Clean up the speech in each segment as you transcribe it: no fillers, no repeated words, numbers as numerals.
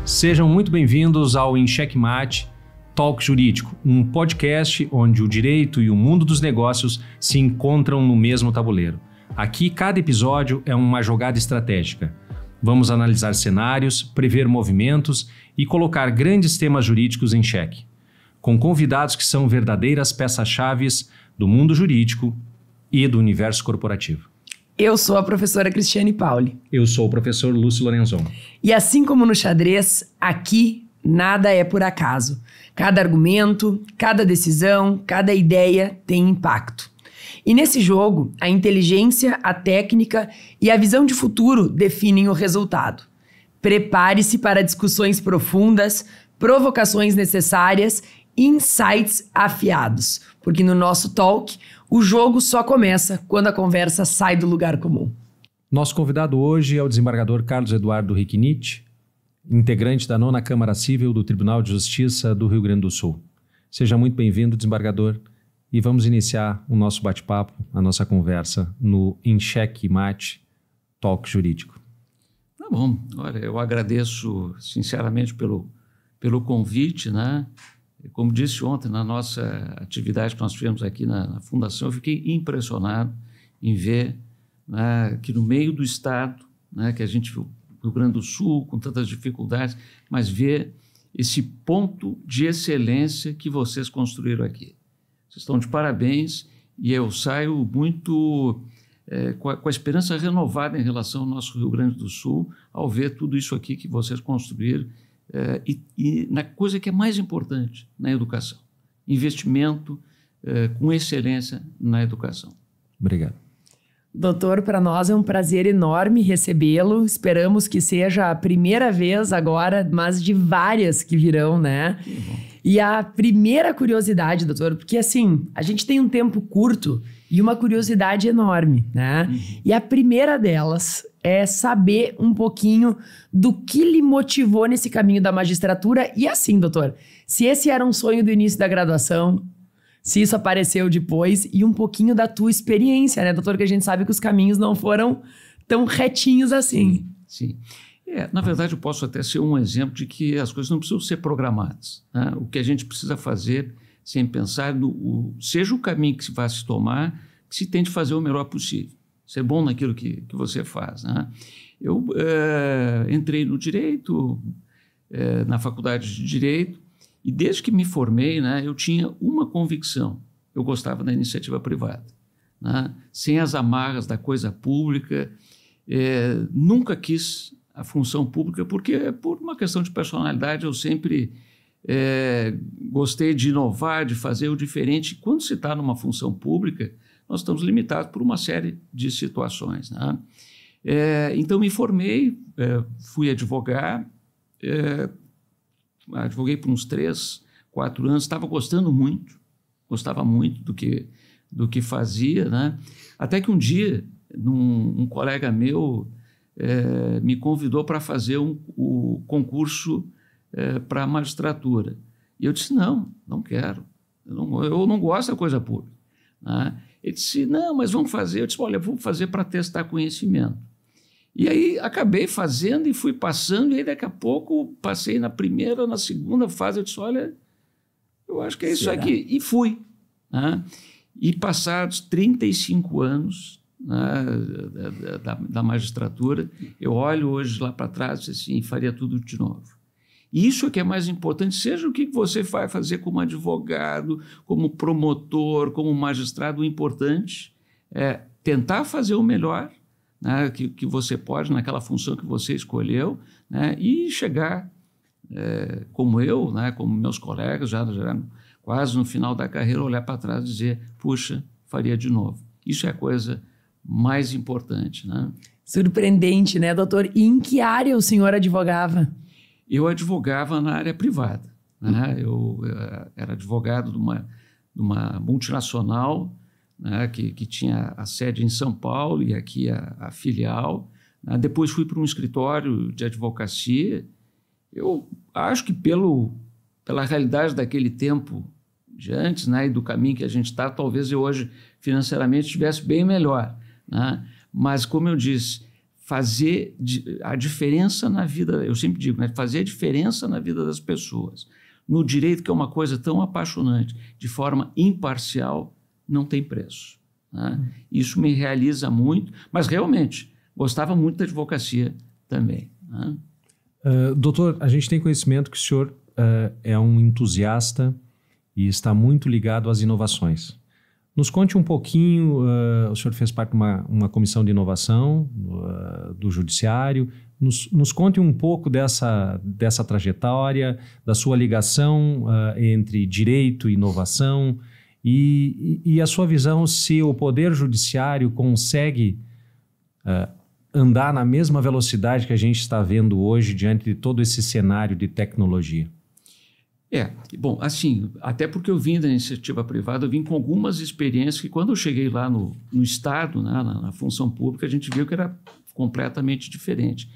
Sejam muito bem-vindos ao Em Checkmate Talk Jurídico, um podcast onde o direito e o mundo dos negócios se encontram no mesmo tabuleiro. Aqui, cada episódio é uma jogada estratégica. Vamos analisar cenários, prever movimentos e colocar grandes temas jurídicos em xeque, com convidados que são verdadeiras peças-chaves do mundo jurídico e do universo corporativo. Eu sou a professora Cristiane Pauli. Eu sou o professor Lúcio Lorenzon. E assim como no xadrez, aqui nada é por acaso. Cada argumento, cada decisão, cada ideia tem impacto. E nesse jogo, a inteligência, a técnica e a visão de futuro definem o resultado. Prepare-se para discussões profundas, provocações necessárias e insights afiados, porque no nosso talk, o jogo só começa quando a conversa sai do lugar comum. Nosso convidado hoje é o desembargador Carlos Eduardo Ricknit, integrante da 9ª Câmara Cível do Tribunal de Justiça do Rio Grande do Sul. Seja muito bem-vindo, desembargador, e vamos iniciar o nosso bate-papo, a nossa conversa no Em Checkmate Talk Jurídico. Tá bom. Olha, eu agradeço sinceramente pelo convite, né? Como disse ontem, na nossa atividade que nós tivemos aqui na Fundação, eu fiquei impressionado em ver, né, que no meio do Estado, né, que a gente viu o Rio Grande do Sul com tantas dificuldades, mas ver esse ponto de excelência que vocês construíram aqui. Vocês estão de parabéns e eu saio muito com a esperança renovada em relação ao nosso Rio Grande do Sul ao ver tudo isso aqui que vocês construíram. E na coisa que é mais importante, na educação. Investimento com excelência na educação. Obrigado. Doutor, para nós é um prazer enorme recebê-lo. Esperamos que seja a primeira vez agora, mas de várias que virão, né? E a primeira curiosidade, doutor, porque assim, a gente tem um tempo curto e uma curiosidade enorme, né? E a primeira delas é saber um pouquinho do que lhe motivou nesse caminho da magistratura. E assim, doutor, se esse era um sonho do início da graduação, se isso apareceu depois, e um pouquinho da tua experiência, né, doutor? Que a gente sabe que os caminhos não foram tão retinhos assim. Sim. Na verdade, eu posso até ser um exemplo de que as coisas não precisam ser programadas, né? O que a gente precisa fazer, sem pensar, seja o caminho que se vai se tomar, que se tente fazer o melhor possível. Ser bom naquilo que você faz, né? Eu entrei no Direito, na Faculdade de Direito, e desde que me formei, né, eu tinha uma convicção: eu gostava da iniciativa privada, né? Sem as amarras da coisa pública. Nunca quis a função pública, porque por uma questão de personalidade eu sempre gostei de inovar, de fazer o diferente. Quando se está numa função pública, nós estamos limitados por uma série de situações, né? Então, me formei, fui advogar, advoguei por uns 3, 4 anos, estava gostava muito do que fazia, né? Até que um dia, um colega meu me convidou para fazer o concurso para a magistratura. E eu disse, não quero, eu não gosto da coisa pública, né? Ele disse, não, mas vamos fazer. Eu disse, olha, vou fazer para testar conhecimento. E aí acabei fazendo e fui passando, e aí daqui a pouco passei na primeira, na segunda fase. Eu disse, olha, eu acho que é isso aqui. E fui, né? E passados 35 anos, né, da magistratura, eu olho hoje lá para trás e assim, faria tudo de novo. E isso é que é mais importante, seja o que você vai fazer como advogado, como promotor, como magistrado, o importante é tentar fazer o melhor, né, que você pode naquela função que você escolheu, né, e chegar, como eu, né, como meus colegas, já quase no final da carreira, olhar para trás e dizer, puxa, faria de novo. Isso é a coisa mais importante, né? Surpreendente, né, doutor? E em que área o senhor advogava? Eu advogava na área privada, né? Eu era advogado de uma multinacional, né, que tinha a sede em São Paulo e aqui a filial, né? Depois fui para um escritório de advocacia. Eu acho que pela realidade daquele tempo de antes, né, e do caminho que a gente está, talvez eu hoje financeiramente estivesse bem melhor, né? Mas, como eu disse, fazer a diferença na vida, eu sempre digo, né, fazer a diferença na vida das pessoas. No direito, que é uma coisa tão apaixonante, de forma imparcial, não tem preço. Né? Isso me realiza muito, mas realmente gostava muito da advocacia também. Né? Doutor, a gente tem conhecimento que o senhor é um entusiasta e está muito ligado às inovações. Nos conte um pouquinho, o senhor fez parte de uma comissão de inovação do Judiciário, nos conte um pouco dessa trajetória, da sua ligação entre direito e inovação e a sua visão se o Poder Judiciário consegue andar na mesma velocidade que a gente está vendo hoje diante de todo esse cenário de tecnologia. Bom, assim, até porque eu vim da iniciativa privada, eu vim com algumas experiências que quando eu cheguei lá no Estado, né, na função pública, a gente viu que era completamente diferente.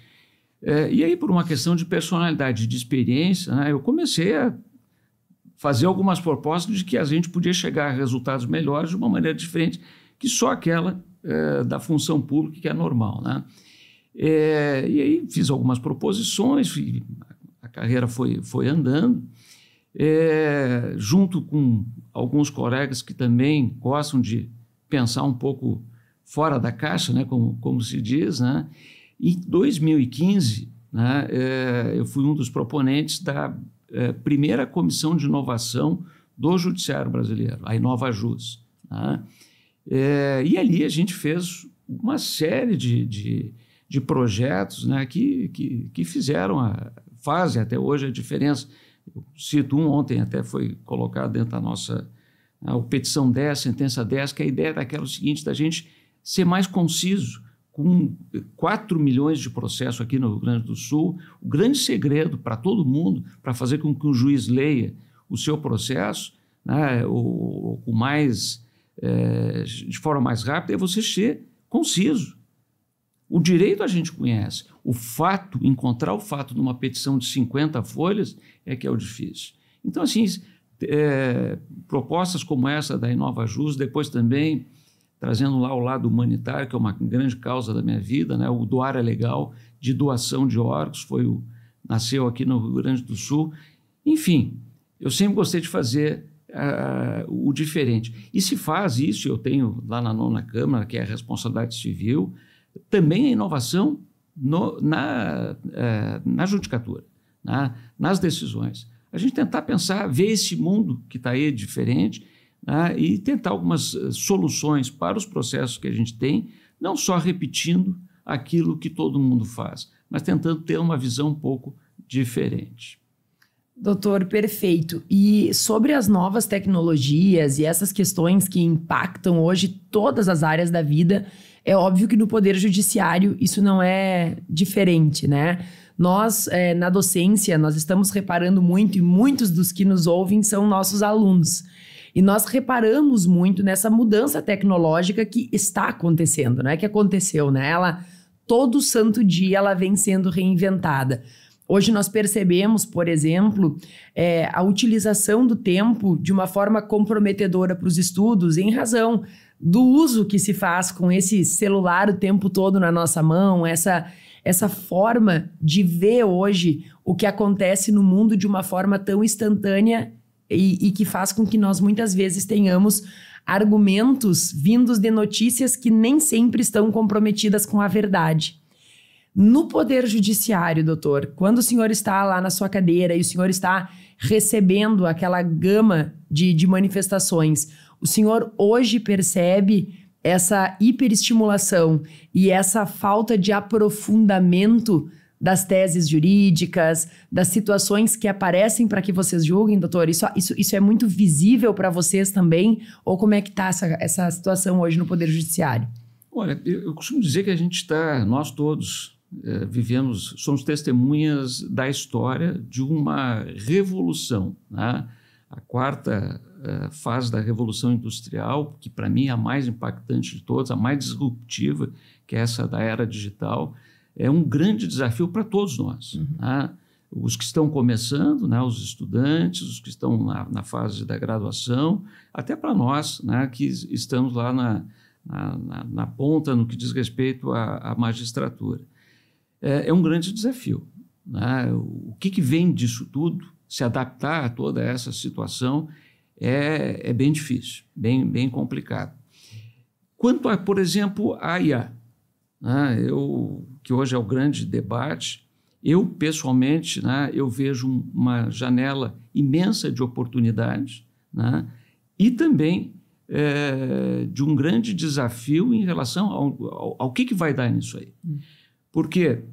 E aí, por uma questão de personalidade, de experiência, né, eu comecei a fazer algumas propostas de que a gente podia chegar a resultados melhores de uma maneira diferente que só aquela da função pública, que é normal. Né? E aí fiz algumas proposições, a carreira foi andando, junto com alguns colegas que também gostam de pensar um pouco fora da caixa, né, como se diz, né? Em 2015, né, eu fui um dos proponentes da primeira comissão de inovação do Judiciário Brasileiro, a Inovajus. Né? E ali a gente fez uma série de projetos, né, que fazem até hoje a diferença. Eu cito ontem até foi colocado dentro da nossa petição 10, sentença 10, que a ideia era o seguinte, da gente ser mais conciso, com 4 milhões de processos aqui no Rio Grande do Sul. O grande segredo para todo mundo, para fazer com que o juiz leia o seu processo, né, de forma mais rápida, é você ser conciso. O direito a gente conhece. O fato, encontrar o fato numa petição de 50 folhas é que é o difícil. Então, assim, propostas como essa da Inovajus, depois também trazendo lá o lado humanitário, que é uma grande causa da minha vida, né? O Doar é Legal, de doação de órgãos, nasceu aqui no Rio Grande do Sul. Enfim, eu sempre gostei de fazer o diferente. E se faz isso, eu tenho lá na 9ª Câmara, que é a responsabilidade civil, também a inovação na judicatura, nas decisões. A gente tentar pensar, ver esse mundo que está aí diferente, e tentar algumas soluções para os processos que a gente tem, não só repetindo aquilo que todo mundo faz, mas tentando ter uma visão um pouco diferente. Doutor, perfeito. E sobre as novas tecnologias e essas questões que impactam hoje todas as áreas da vida, é óbvio que no Poder Judiciário isso não é diferente, né? Nós, na docência, nós estamos reparando muito, e muitos dos que nos ouvem são nossos alunos. E nós reparamos muito nessa mudança tecnológica que está acontecendo, não é que aconteceu, né? Todo santo dia ela vem sendo reinventada. Hoje nós percebemos, por exemplo, a utilização do tempo de uma forma comprometedora para os estudos em razão do uso que se faz com esse celular o tempo todo na nossa mão, essa forma de ver hoje o que acontece no mundo de uma forma tão instantânea e que faz com que nós muitas vezes tenhamos argumentos vindos de notícias que nem sempre estão comprometidas com a verdade. No Poder Judiciário, doutor, quando o senhor está lá na sua cadeira e o senhor está recebendo aquela gama de manifestações, o senhor hoje percebe essa hiperestimulação e essa falta de aprofundamento das teses jurídicas, das situações que aparecem para que vocês julguem, doutor? Isso é muito visível para vocês também? Ou como é que está essa situação hoje no Poder Judiciário? Olha, eu costumo dizer que nós todos somos testemunhas da história de uma revolução, né? A 4ª fase da Revolução Industrial, que para mim é a mais impactante de todas, a mais disruptiva, que é essa da era digital, é um grande desafio para todos nós. Uhum. Né? Os que estão começando, né? Os estudantes, os que estão na fase da graduação, até para nós, né? Que estamos lá na ponta no que diz respeito à magistratura. É um grande desafio, né? O que vem disso tudo, se adaptar a toda essa situação, é bem difícil, bem complicado. Quanto a, por exemplo, a IA, né, que hoje é o grande debate, eu, pessoalmente, né, eu vejo uma janela imensa de oportunidades, né, e também de um grande desafio em relação ao que vai dar nisso aí. Porque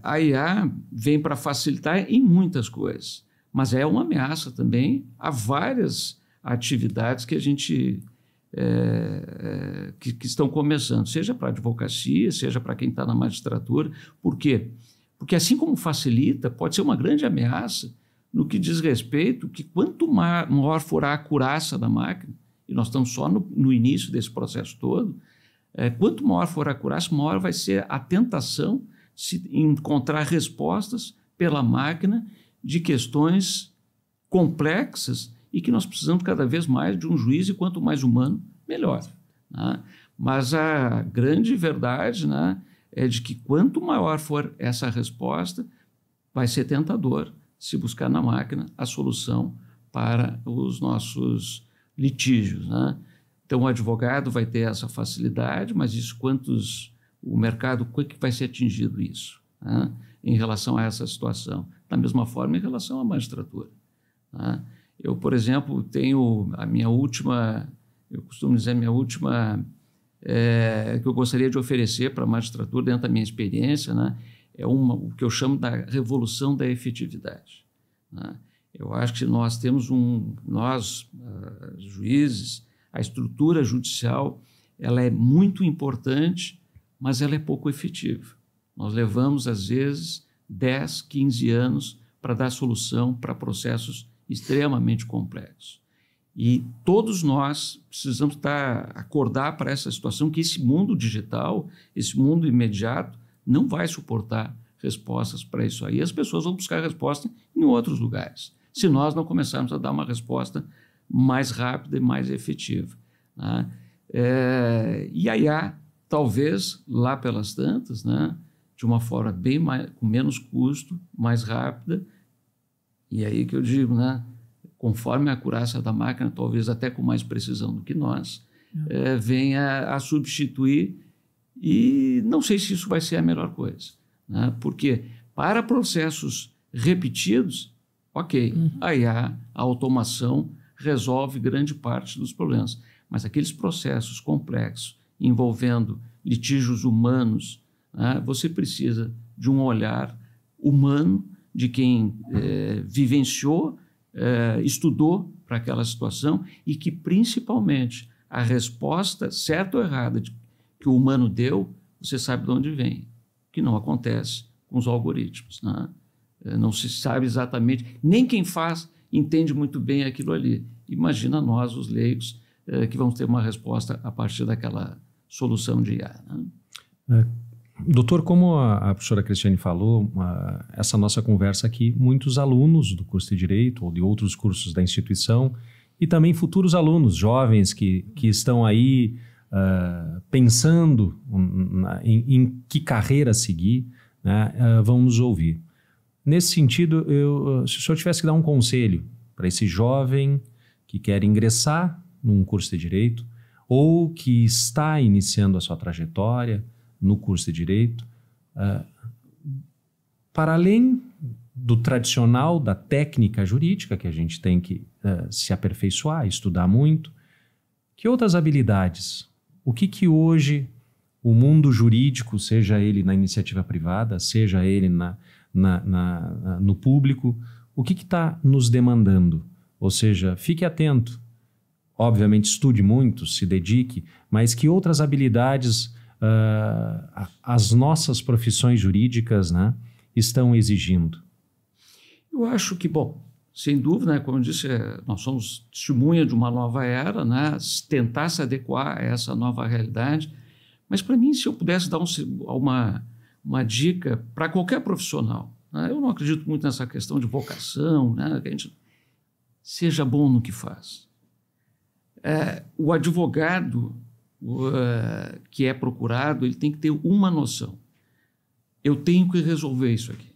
a IA vem para facilitar em muitas coisas, mas é uma ameaça também a várias atividades que a gente que estão começando, seja para a advocacia, seja para quem está na magistratura. Por quê? Porque assim como facilita, pode ser uma grande ameaça no que diz respeito que quanto maior for a acurácia da máquina, e nós estamos só no início desse processo todo, quanto maior for a acurácia, maior vai ser a tentação de se encontrar respostas pela máquina de questões complexas e que nós precisamos cada vez mais de um juiz, e quanto mais humano, melhor, né? Mas a grande verdade, né, é de que quanto maior for essa resposta, vai ser tentador se buscar na máquina a solução para os nossos litígios, né? Então, o advogado vai ter essa facilidade, mas isso o mercado, quanto que vai ser atingido isso, né, em relação a essa situação? Da mesma forma, em relação à magistratura, né? Eu, por exemplo, tenho eu costumo dizer, que eu gostaria de oferecer para a magistratura, dentro da minha experiência, né, o que eu chamo da revolução da efetividade, né? Eu acho que nós temos juízes, a estrutura judicial, ela é muito importante, mas ela é pouco efetiva. Nós levamos, às vezes, 10, 15 anos para dar solução para processos extremamente complexos. E todos nós precisamos acordar para essa situação, que esse mundo digital, esse mundo imediato, não vai suportar respostas para isso aí. As pessoas vão buscar resposta em outros lugares, se nós não começarmos a dar uma resposta mais rápida e mais efetiva, né? E a IA, talvez, lá pelas tantas, né, de uma forma com menos custo, mais rápida, e aí que eu digo, né, conforme a acurácia da máquina, talvez até com mais precisão do que nós, venha a substituir, e não sei se isso vai ser a melhor coisa, né? Porque para processos repetidos, ok, a IA, a automação, resolve grande parte dos problemas, mas aqueles processos complexos envolvendo litígios humanos, né, você precisa de um olhar humano de quem vivenciou, estudou para aquela situação, e que, principalmente, a resposta, certa ou errada, que o humano deu, você sabe de onde vem, que não acontece com os algoritmos, né? Não se sabe exatamente, nem quem faz entende muito bem aquilo ali. Imagina nós, os leigos, que vamos ter uma resposta a partir daquela solução de IA, né? Doutor, como a professora Cristiane falou, essa nossa conversa aqui, muitos alunos do curso de Direito ou de outros cursos da instituição, e também futuros alunos, jovens que estão aí pensando em que carreira seguir, né, vão nos ouvir. Nesse sentido, se o senhor tivesse que dar um conselho para esse jovem que quer ingressar num curso de Direito ou que está iniciando a sua trajetória no curso de Direito, para além do tradicional, da técnica jurídica, que a gente tem que se aperfeiçoar, estudar muito, que outras habilidades? O que hoje o mundo jurídico, seja ele na iniciativa privada, seja ele no público, o que está nos demandando? Ou seja, fique atento, obviamente estude muito, se dedique, mas que outras habilidades as nossas profissões jurídicas, né, estão exigindo? Eu acho que, bom, sem dúvida, né, como eu disse, nós somos testemunha de uma nova era, né, tentar se adequar a essa nova realidade, mas para mim, se eu pudesse dar uma dica para qualquer profissional, né, eu não acredito muito nessa questão de vocação, né, que a gente seja bom no que faz. O advogado, que é procurado, ele tem que ter uma noção. Eu tenho que resolver isso aqui.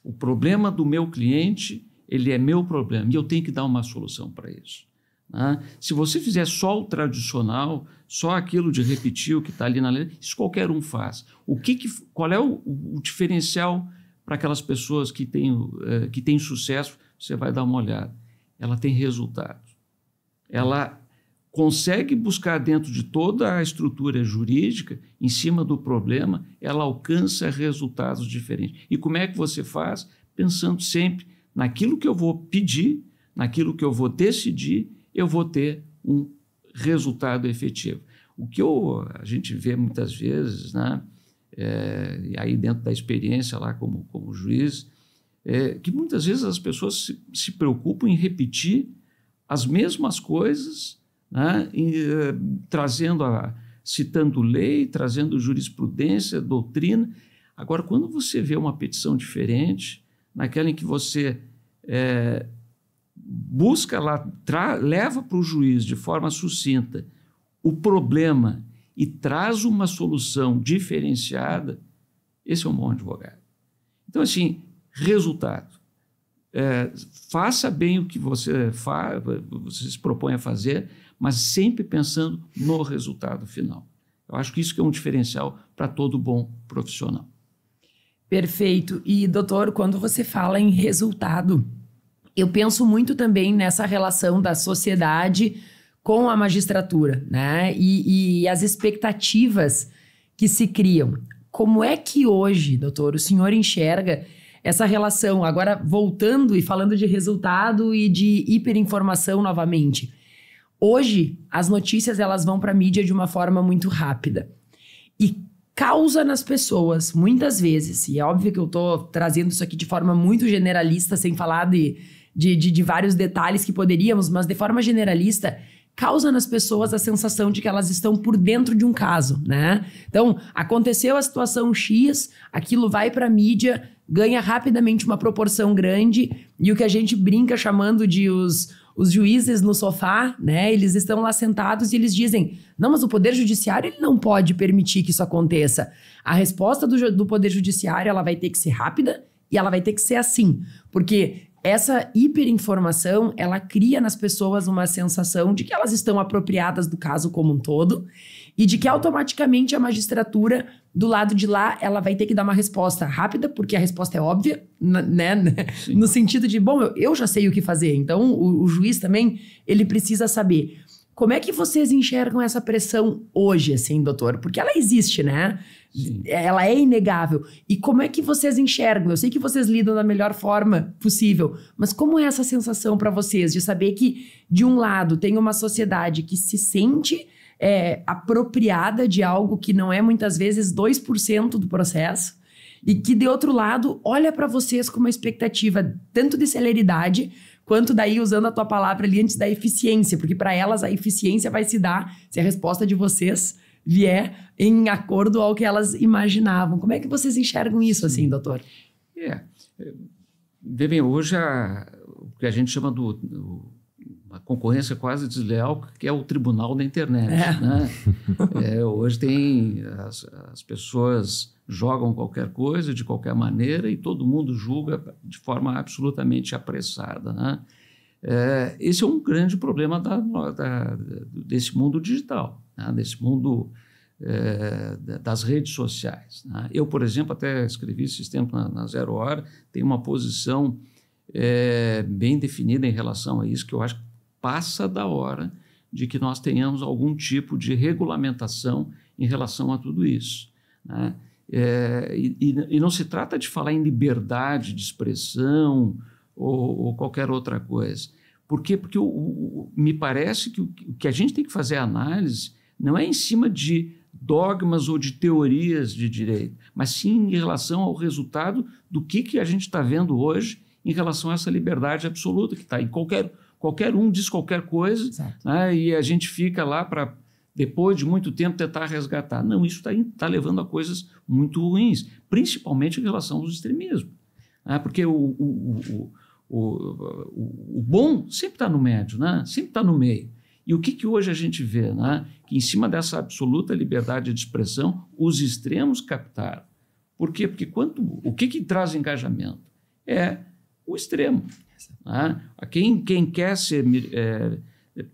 O problema do meu cliente, ele é meu problema e eu tenho que dar uma solução para isso. Né? Se você fizer só o tradicional, só aquilo de repetir o que está ali na lei, isso qualquer um faz. Qual é o diferencial para aquelas pessoas que têm sucesso? Você vai dar uma olhada. Ela tem resultados. Ela consegue buscar dentro de toda a estrutura jurídica, em cima do problema, ela alcança resultados diferentes. E como é que você faz? Pensando sempre naquilo que eu vou pedir, naquilo que eu vou decidir, eu vou ter um resultado efetivo. O que a gente vê muitas vezes, né, e aí dentro da experiência lá como juiz, que muitas vezes as pessoas se preocupam em repetir as mesmas coisas, né, citando lei, trazendo jurisprudência, doutrina. Agora, quando você vê uma petição diferente, naquela em que você busca lá, leva para o juiz de forma sucinta o problema e traz uma solução diferenciada, esse é um bom advogado. Então, assim, resultado. Faça bem o que você se propõe a fazer, mas sempre pensando no resultado final. Eu acho que isso que é um diferencial para todo bom profissional. Perfeito. E, doutor, quando você fala em resultado, eu penso muito também nessa relação da sociedade com a magistratura, né? E as expectativas que se criam. Como é que hoje, doutor, o senhor enxerga essa relação, agora voltando e falando de resultado e de hiperinformação novamente? Hoje, as notícias elas vão para a mídia de uma forma muito rápida e causa nas pessoas, muitas vezes, e é óbvio que eu estou trazendo isso aqui de forma muito generalista, sem falar de vários detalhes que poderíamos, mas de forma generalista, causa nas pessoas a sensação de que elas estão por dentro de um caso, né? Então, aconteceu a situação X, aquilo vai para a mídia, ganha rapidamente uma proporção grande, e o que a gente brinca chamando de os juízes no sofá, né? Eles estão lá sentados e eles dizem, não, mas o Poder Judiciário ele não pode permitir que isso aconteça. A resposta do Poder Judiciário ela vai ter que ser rápida e ela vai ter que ser assim, porque essa hiperinformação, ela cria nas pessoas uma sensação de que elas estão apropriadas do caso como um todo e de que automaticamente a magistratura, do lado de lá, ela vai ter que dar uma resposta rápida, porque a resposta é óbvia, né? No sentido de, bom, eu já sei o que fazer, então o juiz também, ele precisa saber. Como é que vocês enxergam essa pressão hoje, assim, doutor? Porque ela existe, né? Sim. Ela é inegável. E como é que vocês enxergam? Eu sei que vocês lidam da melhor forma possível, mas como é essa sensação para vocês de saber que, de um lado, tem uma sociedade que se sente apropriada de algo que não é, muitas vezes, 2% do processo, e que, de outro lado, olha para vocês com uma expectativa tanto de celeridade, quanto daí, usando a tua palavra ali antes, da eficiência, porque para elas a eficiência vai se dar se a resposta de vocês vier em acordo ao que elas imaginavam. Como é que vocês enxergam isso, assim, doutor? Bem, hoje o que a gente chama uma concorrência quase desleal, que é o tribunal da internet. Né? Hoje as pessoas jogam qualquer coisa, de qualquer maneira, e todo mundo julga de forma absolutamente apressada. Né? Esse é um grande problema desse mundo digital, né? Desse mundo das redes sociais. Né? Eu, por exemplo, até escrevi esses tempos na Zero Hora, tenho uma posição bem definida em relação a isso, que eu acho que passa da hora de que nós tenhamos algum tipo de regulamentação em relação a tudo isso. Né? E não se trata de falar em liberdade de expressão ou qualquer outra coisa. Por quê? Porque me parece que o que a gente tem que fazer análise não é em cima de dogmas ou de teorias de direito, mas sim em relação ao resultado do que a gente está vendo hoje em relação a essa liberdade absoluta que está aí. Qualquer um diz qualquer coisa, né, e a gente fica lá para, depois de muito tempo, tentar resgatar. Não, isso está levando a coisas muito ruins, principalmente em relação aos extremismos. Né, porque o bom sempre está no médio, né, sempre está no meio. E o que hoje a gente vê? Né? Que em cima dessa absoluta liberdade de expressão, os extremos captaram. Por quê? Porque o que traz engajamento? É o extremo. Né? Quem quer ser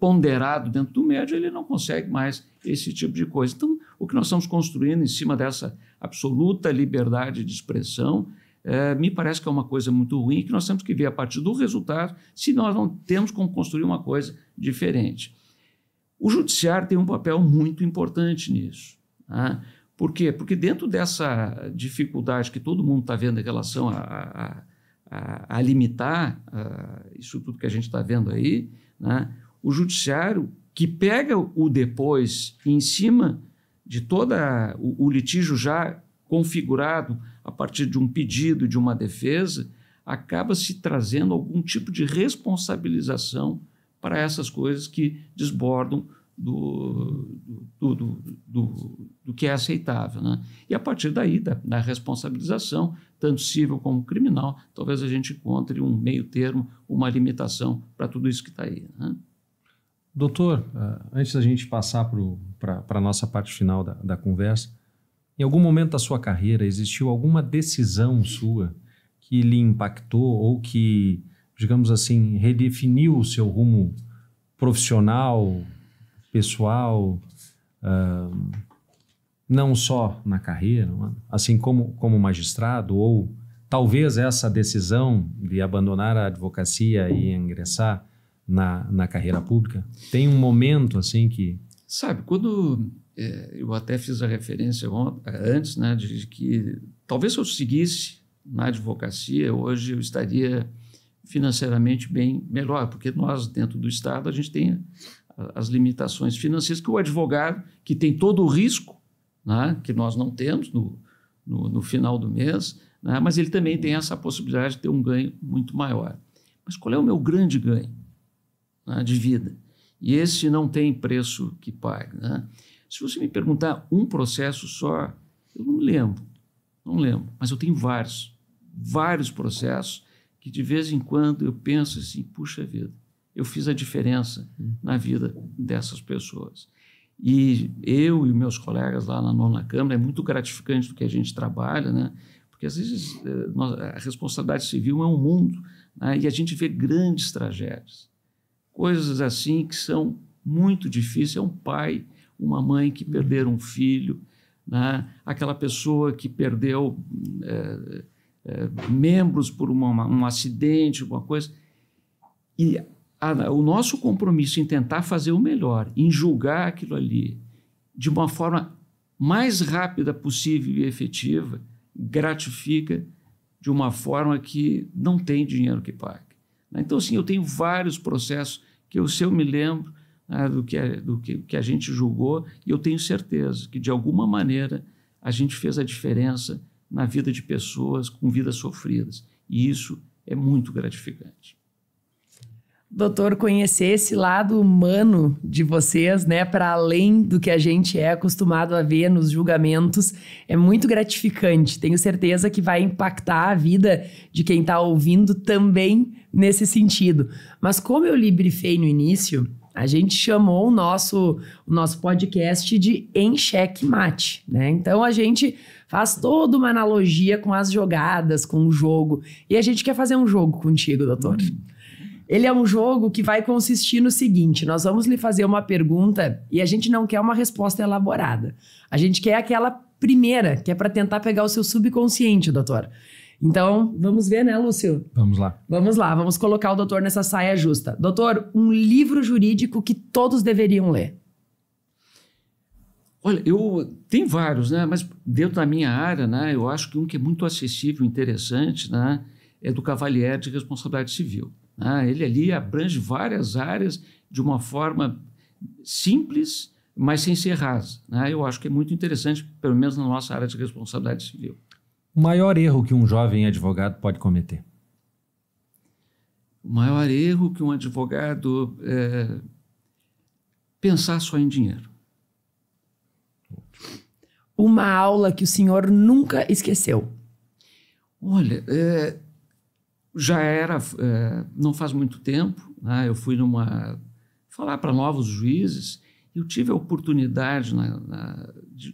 ponderado dentro do médio, ele não consegue mais esse tipo de coisa. Então, o que nós estamos construindo em cima dessa absoluta liberdade de expressão, me parece que é uma coisa muito ruim, que nós temos que ver a partir do resultado se nós não temos como construir uma coisa diferente. O judiciário tem um papel muito importante nisso. Né? Por quê? Porque dentro dessa dificuldade que todo mundo está vendo em relação a limitar isso tudo que a gente está vendo aí, né? O judiciário que pega o depois em cima de todo o litígio já configurado a partir de um pedido, de uma defesa, acaba se trazendo algum tipo de responsabilização para essas coisas que desbordam do que é aceitável. Né? E a partir daí, da responsabilização, tanto civil como criminal, talvez a gente encontre um meio termo, uma limitação para tudo isso que está aí. Né? Doutor, antes da gente passar para a nossa parte final da conversa, em algum momento da sua carreira existiu alguma decisão sua que lhe impactou ou que, digamos assim, redefiniu o seu rumo profissional, pessoal, não só na carreira, assim como magistrado, ou talvez essa decisão de abandonar a advocacia e ingressar na carreira pública? Tem um momento assim que... Sabe, quando eu até fiz a referência antes, né, de que talvez se eu seguisse na advocacia, hoje eu estaria financeiramente bem melhor, porque nós, dentro do Estado, a gente tem as limitações financeiras que o advogado, que tem todo o risco, né, que nós não temos no final do mês, né, mas ele também tem essa possibilidade de ter um ganho muito maior. Mas qual é o meu grande ganho, né, de vida? E esse não tem preço que pague. Né? Se você me perguntar um processo só, eu não lembro, mas eu tenho vários processos que de vez em quando eu penso assim, puxa vida, eu fiz a diferença na vida dessas pessoas. E eu e meus colegas lá na 9ª Câmara, é muito gratificante do que a gente trabalha, né? Porque às vezes a responsabilidade civil é um mundo, né? E a gente vê grandes tragédias, coisas assim que são muito difíceis. É um pai, uma mãe que perderam um filho, né? Aquela pessoa que perdeu membros por um acidente, alguma coisa. E o nosso compromisso em tentar fazer o melhor, em julgar aquilo ali de uma forma mais rápida possível e efetiva, gratifica de uma forma que não tem dinheiro que pague. Então, assim, eu tenho vários processos que se eu me lembro, né, do que a gente julgou, e eu tenho certeza que, de alguma maneira, a gente fez a diferença na vida de pessoas com vidas sofridas. E isso é muito gratificante. Doutor, conhecer esse lado humano de vocês, né, para além do que a gente é acostumado a ver nos julgamentos, é muito gratificante. Tenho certeza que vai impactar a vida de quem está ouvindo também nesse sentido. Mas como eu lhe brifei no início, a gente chamou o nosso podcast de Em Xeque Mate, né? Então a gente faz toda uma analogia com as jogadas, com o jogo. E a gente quer fazer um jogo contigo, doutor. Ele é um jogo que vai consistir no seguinte: nós vamos lhe fazer uma pergunta e a gente não quer uma resposta elaborada. A gente quer aquela primeira, que é para tentar pegar o seu subconsciente, doutor. Então, vamos ver, né, Lúcio? Vamos lá. Vamos lá, vamos colocar o doutor nessa saia justa. Doutor, um livro jurídico que todos deveriam ler. Olha, tem vários, né? Mas dentro da minha área, né, eu acho que um que é muito acessível, interessante, né, é do Cavalier de Responsabilidade Civil. Ele ali abrange várias áreas de uma forma simples, mas sem ser rasa. Eu acho que é muito interessante, pelo menos na nossa área de responsabilidade civil. O maior erro que um jovem advogado pode cometer? O maior erro que um advogado pensar só em dinheiro. Uma aula que o senhor nunca esqueceu? Olha, já era, não faz muito tempo, né? Eu fui numa falar para novos juízes. Eu tive a oportunidade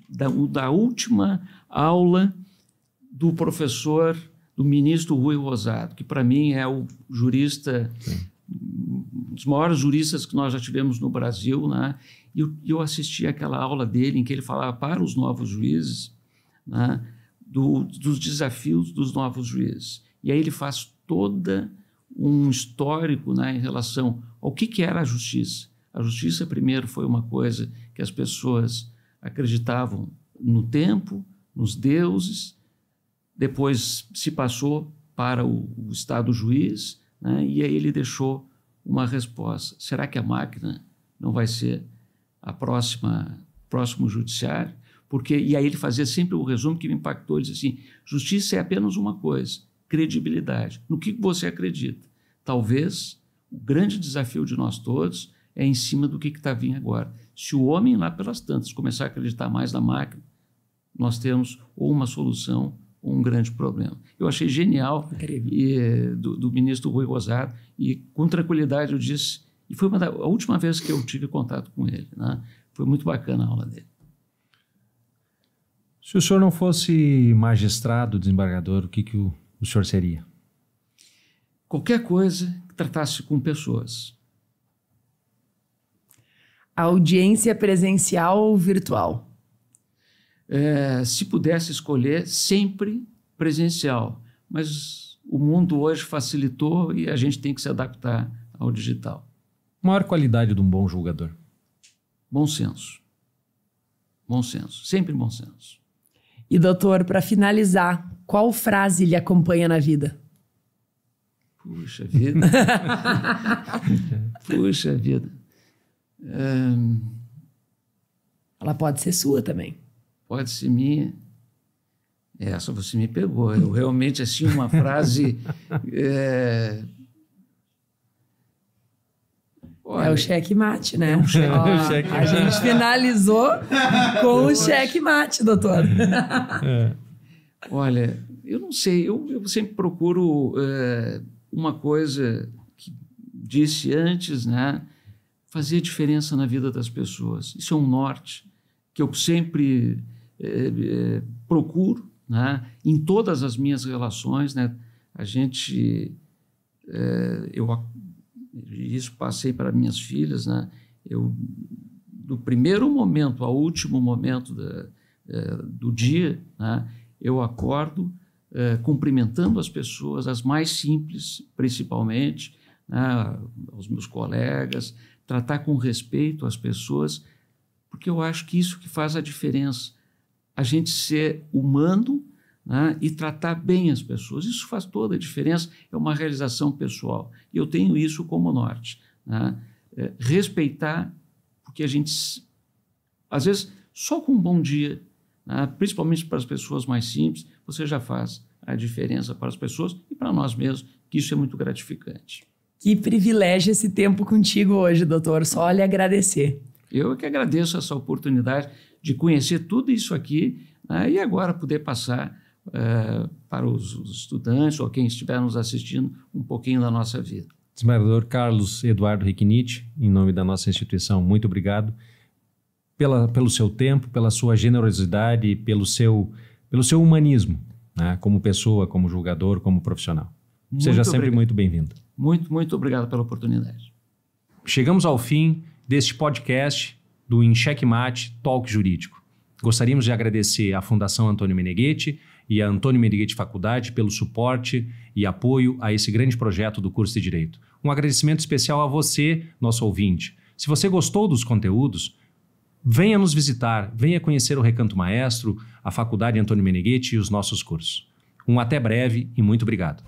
da última aula do professor, do ministro Rui Rosado, que para mim é o jurista, um dos maiores juristas que nós já tivemos no Brasil, né? E eu assisti aquela aula dele em que ele falava para os novos juízes, né, dos desafios dos novos juízes. E aí ele faz todo um histórico, né, em relação ao que era a justiça. A justiça, primeiro, foi uma coisa que as pessoas acreditavam no tempo, nos deuses, depois se passou para o Estado juiz, né, e aí ele deixou uma resposta. Será que a máquina não vai ser próximo judiciário? E aí ele fazia sempre o resumo que me impactou. Ele dizia assim, justiça é apenas uma coisa, credibilidade. No que você acredita? Talvez o grande desafio de nós todos é em cima do que está vindo agora. Se o homem lá pelas tantas começar a acreditar mais na máquina, nós temos ou uma solução ou um grande problema. Eu achei genial do ministro Rui Rosado e com tranquilidade eu disse, e foi a última vez que eu tive contato com ele, né? Foi muito bacana a aula dele. Se o senhor não fosse magistrado, desembargador, o que o senhor seria? Qualquer coisa que tratasse com pessoas. Audiência presencial ou virtual? Se pudesse escolher, sempre presencial. Mas o mundo hoje facilitou e a gente tem que se adaptar ao digital. Maior qualidade de um bom julgador? Bom senso. Bom senso. Sempre bom senso. E, doutor, para finalizar, qual frase lhe acompanha na vida? Puxa vida. Puxa vida. Ela pode ser sua também. Pode ser minha. Essa você me pegou. Eu realmente, assim, uma frase... Olha, é o checkmate, né? Checkmate. A gente finalizou com o checkmate, doutor. Olha, eu não sei, eu sempre procuro uma coisa que disse antes, né? Fazer diferença na vida das pessoas. Isso é um norte que eu sempre procuro, né? Em todas as minhas relações, né? Isso passei para minhas filhas, né? Do primeiro momento ao último momento do dia, né? Eu acordo cumprimentando as pessoas, as mais simples, principalmente, né? Os meus colegas, tratar com respeito as pessoas, porque eu acho que isso que faz a diferença. A gente ser humano, né, e tratar bem as pessoas. Isso faz toda a diferença, é uma realização pessoal. E eu tenho isso como norte. Né? Respeitar, porque a gente, às vezes, só com um bom dia, né, principalmente para as pessoas mais simples, você já faz a diferença para as pessoas e para nós mesmos, que isso é muito gratificante. Que privilégio esse tempo contigo hoje, doutor. Só lhe agradecer. Eu que agradeço essa oportunidade de conhecer tudo isso aqui, né, e agora poder passar para os estudantes ou quem estiver nos assistindo um pouquinho da nossa vida. Desembargador Carlos Eduardo Requinite, em nome da nossa instituição, muito obrigado pelo seu tempo, pela sua generosidade, pelo seu humanismo, né, como pessoa, como julgador, como profissional. Seja sempre muito bem-vindo. Muito, muito obrigado pela oportunidade. Chegamos ao fim deste podcast do Em Checkmate Talk Jurídico. Gostaríamos de agradecer à Fundação Antônio Meneghetti e à Antônio Meneghetti Faculdade pelo suporte e apoio a esse grande projeto do curso de Direito. Um agradecimento especial a você, nosso ouvinte. Se você gostou dos conteúdos, venha nos visitar, venha conhecer o Recanto Maestro, a Faculdade Antônio Meneghetti e os nossos cursos. Até breve e muito obrigado.